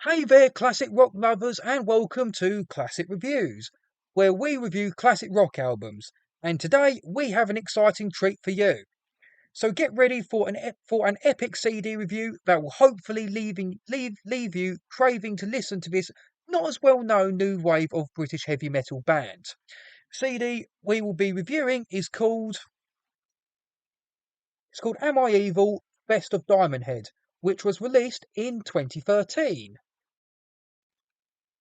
Hey there, classic rock lovers, and welcome to Classic Reviews, where we review classic rock albums. And today we have an exciting treat for you. So get ready for an epic CD review that will hopefully leave you craving to listen to this not as well known new wave of British heavy metal band. CD we will be reviewing is called Am I Evil? Best of Diamond Head, which was released in 2013.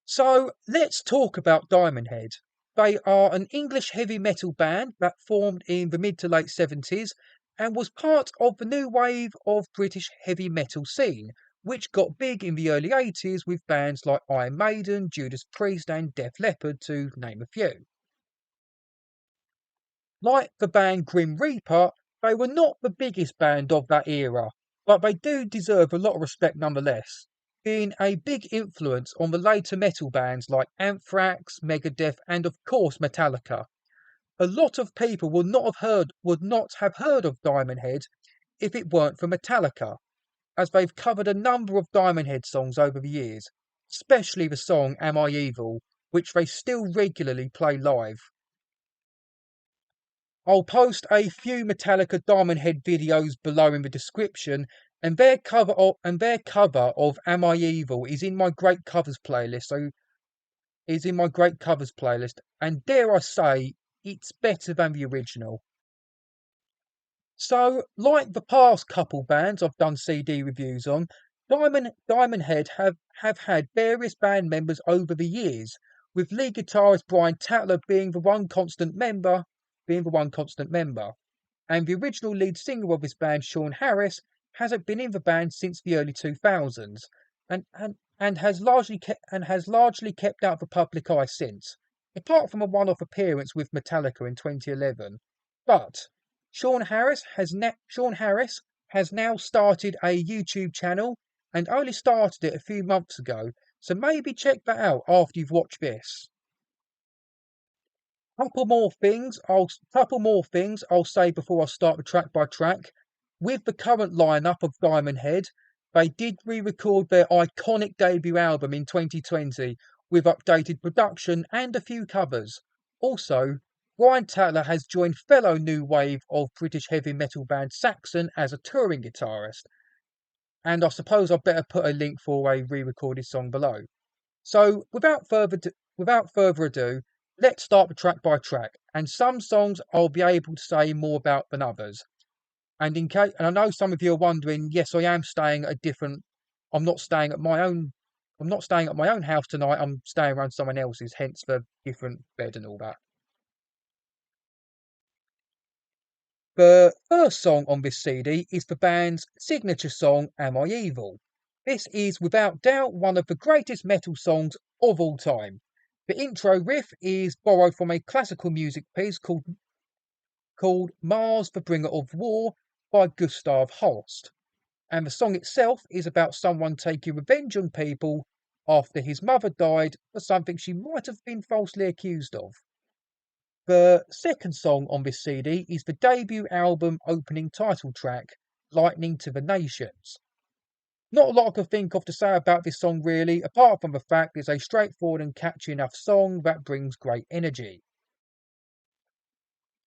So let's talk about Diamond Head. They are an English heavy metal band that formed in the mid to late 70s and was part of the new wave of British heavy metal scene, which got big in the early 80s with bands like Iron Maiden, Judas Priest, and Def Leppard, to name a few. Like the band Grim Reaper, they were not the biggest band of that era, but they do deserve a lot of respect nonetheless, being a big influence on the later metal bands like Anthrax, Megadeth, and of course Metallica. A lot of people would not have heard of Diamond Head if it weren't for Metallica, as they've covered a number of Diamond Head songs over the years, especially the song Am I Evil, which they still regularly play live. I'll post a few Metallica Diamond Head videos below in the description, and their cover of Am I Evil is in my great covers playlist. And dare I say, it's better than the original. So, like the past couple bands I've done CD reviews on, Diamond Head have had various band members over the years, with lead guitarist Brian Tatler being the one constant member. And the original lead singer of this band, Sean Harris, hasn't been in the band since the early 2000s and has largely kept out of the public eye since, apart from a one-off appearance with Metallica in 2011. But Sean Harris has now started a YouTube channel and only started it a few months ago, so maybe check that out after you've watched this. Couple more things I'll say before I start the track by track. With the current lineup of Diamond Head, they did re-record their iconic debut album in 2020 with updated production and a few covers. Also, Brian Tatler has joined fellow new wave of British heavy metal band Saxon as a touring guitarist. And I suppose I'd better put a link for a re-recorded song below. So, without further ado, let's start the track by track. And some songs I'll be able to say more about than others. And I know some of you are wondering, yes, I am staying at a different. I'm not staying at my own. I'm not staying at my own house tonight. I'm staying around someone else's, hence the different bed and all that. The first song on this CD is the band's signature song, Am I Evil? This is without doubt one of the greatest metal songs of all time. The intro riff is borrowed from a classical music piece called Mars the Bringer of War by Gustav Holst. And the song itself is about someone taking revenge on people after his mother died for something she might have been falsely accused of. The second song on this CD is the debut album opening title track, Lightning to the Nations. Not a lot I can think of to say about this song really, apart from the fact it's a straightforward and catchy enough song that brings great energy.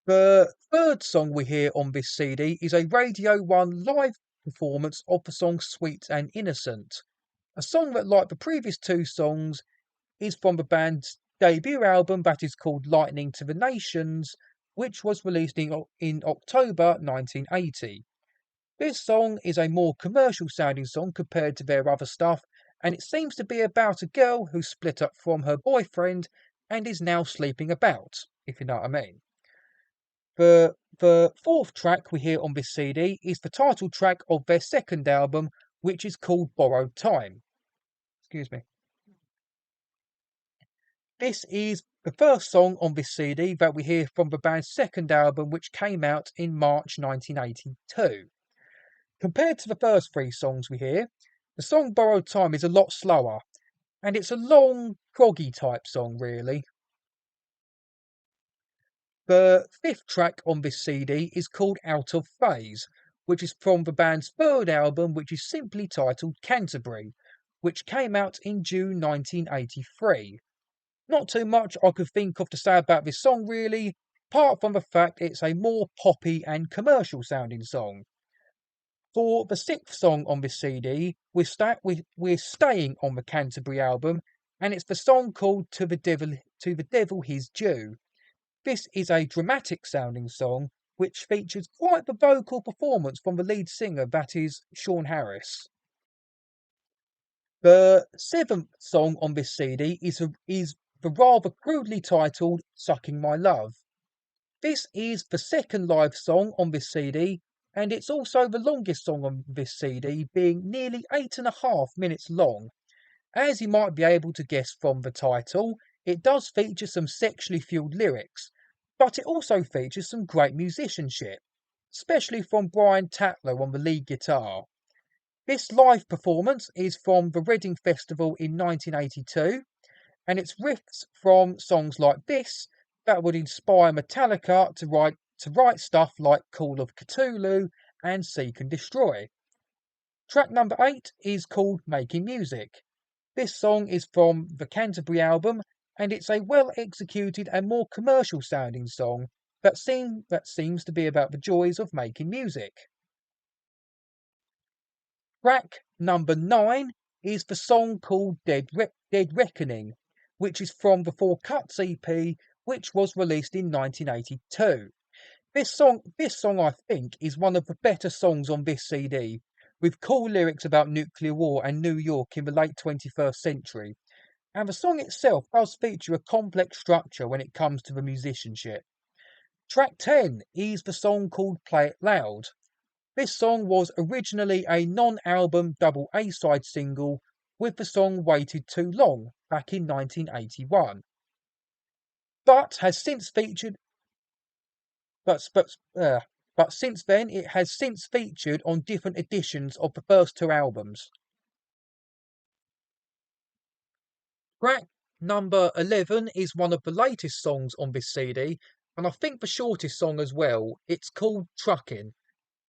The third song we hear on this CD is a Radio 1 live performance of the song Sweet and Innocent, a song that, like the previous two songs, is from the band's debut album that is called Lightning to the Nations, which was released in October 1980. This song is a more commercial sounding song compared to their other stuff, and it seems to be about a girl who split up from her boyfriend and is now sleeping about, if you know what I mean. The fourth track we hear on this CD is the title track of their second album, which is called Borrowed Time. Excuse me. This is the first song on this CD that we hear from the band's second album, which came out in March 1982. Compared to the first three songs we hear, the song Borrowed Time is a lot slower, and it's a long, proggy type song, really. The fifth track on this CD is called Out of Phase, which is from the band's third album, which is simply titled Canterbury, which came out in June 1983. Not too much I could think of to say about this song really, apart from the fact it's a more poppy and commercial sounding song. For the sixth song on this CD, we're staying on the Canterbury album, and it's the song called To the Devil His Due. This is a dramatic sounding song which features quite the vocal performance from the lead singer, that is Sean Harris. The seventh song on this CD is the rather crudely titled Sucking My Love. This is the second live song on this CD, and it's also the longest song on this CD, being nearly 8.5 minutes long. As you might be able to guess from the title, it does feature some sexually fueled lyrics, but it also features some great musicianship, especially from Brian Tatler on the lead guitar. This live performance is from the Reading Festival in 1982, and it's riffs from songs like this that would inspire Metallica to write stuff like Call of Cthulhu and Seek and Destroy. Track number 8 is called Making Music. This song is from the Canterbury album, and it's a well executed and more commercial sounding song that seems to be about the joys of making music. Track number 9 is the song called Dead Reckoning, which is from the Four Cuts EP, which was released in 1982. This song I think is one of the better songs on this CD, with cool lyrics about nuclear war and New York in the late 21st century. And the song itself does feature a complex structure when it comes to the musicianship. Track 10 is the song called Play It Loud. This song was originally a non-album double A-side single, with the song Waited Too Long back in 1981. But has since featured but since then it has since featured on different editions of the first two albums. Track number 11 is one of the latest songs on this CD, and I think the shortest song as well. It's called Truckin'.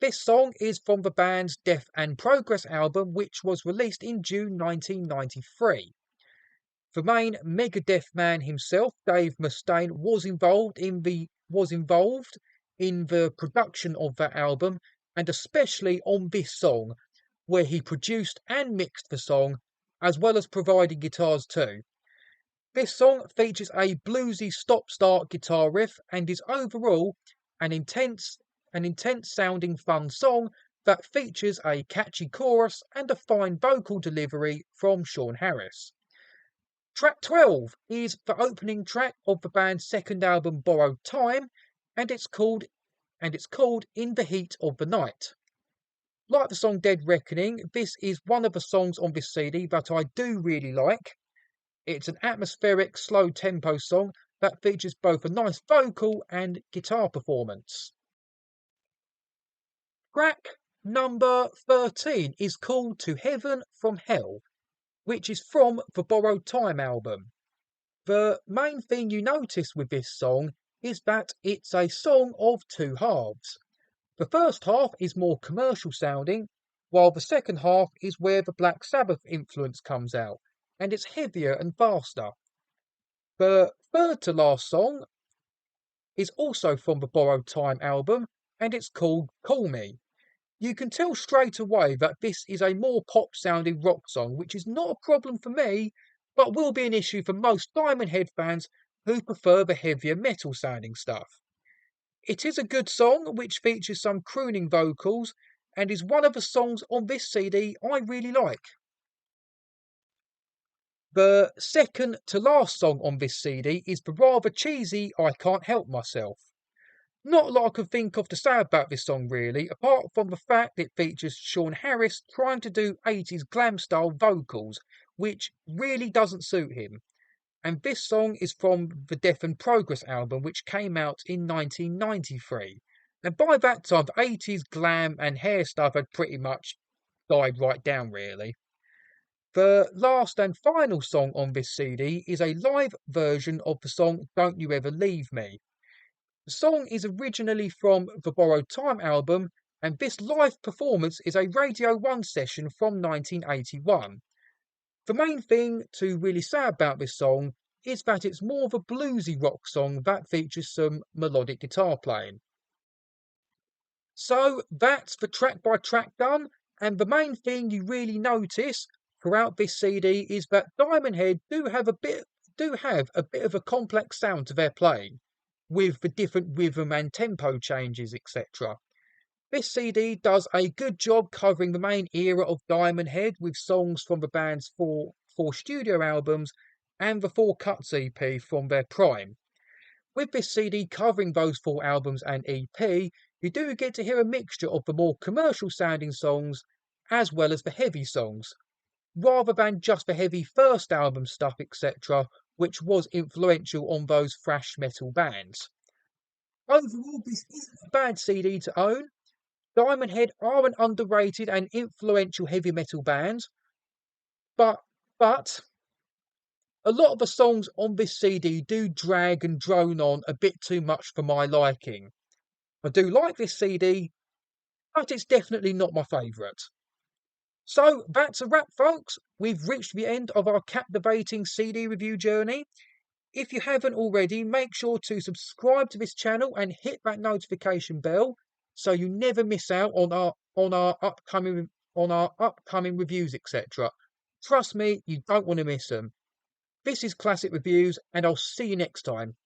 This song is from the band's Death and Progress album, which was released in June 1993. The main Megadeth man himself, Dave Mustaine, was involved in the production of that album, and especially on this song, where he produced and mixed the song, as well as providing guitars too. This song features a bluesy stop-start guitar riff and is overall an intense sounding fun song that features a catchy chorus and a fine vocal delivery from Sean Harris. Track 12 is the opening track of the band's second album Borrowed Time, and it's called In the Heat of the Night. Like the song Dead Reckoning, this is one of the songs on this CD that I do really like. It's an atmospheric, slow tempo song that features both a nice vocal and guitar performance. Track number 13 is called To Heaven from Hell, which is from the Borrowed Time album. The main thing you notice with this song is that it's a song of two halves. The first half is more commercial sounding, while the second half is where the Black Sabbath influence comes out, and it's heavier and faster. The third to last song is also from the Borrowed Time album, and it's called Call Me. You can tell straight away that this is a more pop sounding rock song, which is not a problem for me, but will be an issue for most Diamond Head fans who prefer the heavier metal sounding stuff. It is a good song which features some crooning vocals and is one of the songs on this CD I really like. The second to last song on this CD is the rather cheesy I Can't Help Myself. Not a lot I could think of to say about this song really, apart from the fact it features Sean Harris trying to do 80s glam style vocals, which really doesn't suit him. And this song is from the Death and Progress album, which came out in 1993. And by that time, the 80s glam and hair stuff had pretty much died right down, really. The last and final song on this CD is a live version of the song Don't You Ever Leave Me. The song is originally from the Borrowed Time album, and this live performance is a Radio 1 session from 1981. The main thing to really say about this song is that it's more of a bluesy rock song that features some melodic guitar playing. So that's the track by track done, and the main thing you really notice throughout this CD is that Diamond Head do have a bit of a complex sound to their playing, with the different rhythm and tempo changes, etc. This CD does a good job covering the main era of Diamond Head with songs from the band's four studio albums and the four cuts EP from their prime. With this CD covering those four albums and EP, you do get to hear a mixture of the more commercial sounding songs as well as the heavy songs, rather than just the heavy first album stuff, etc., which was influential on those thrash metal bands. Overall, this isn't a bad CD to own. Diamond Head are an underrated and influential heavy metal band, but a lot of the songs on this CD do drag and drone on a bit too much for my liking. I do like this CD, but it's definitely not my favourite. So that's a wrap, folks. We've reached the end of our captivating CD review journey. If you haven't already, make sure to subscribe to this channel and hit that notification bell so you never miss out on our upcoming reviews, etc. Trust me, you don't want to miss them. This is Classic Reviews, and I'll see you next time.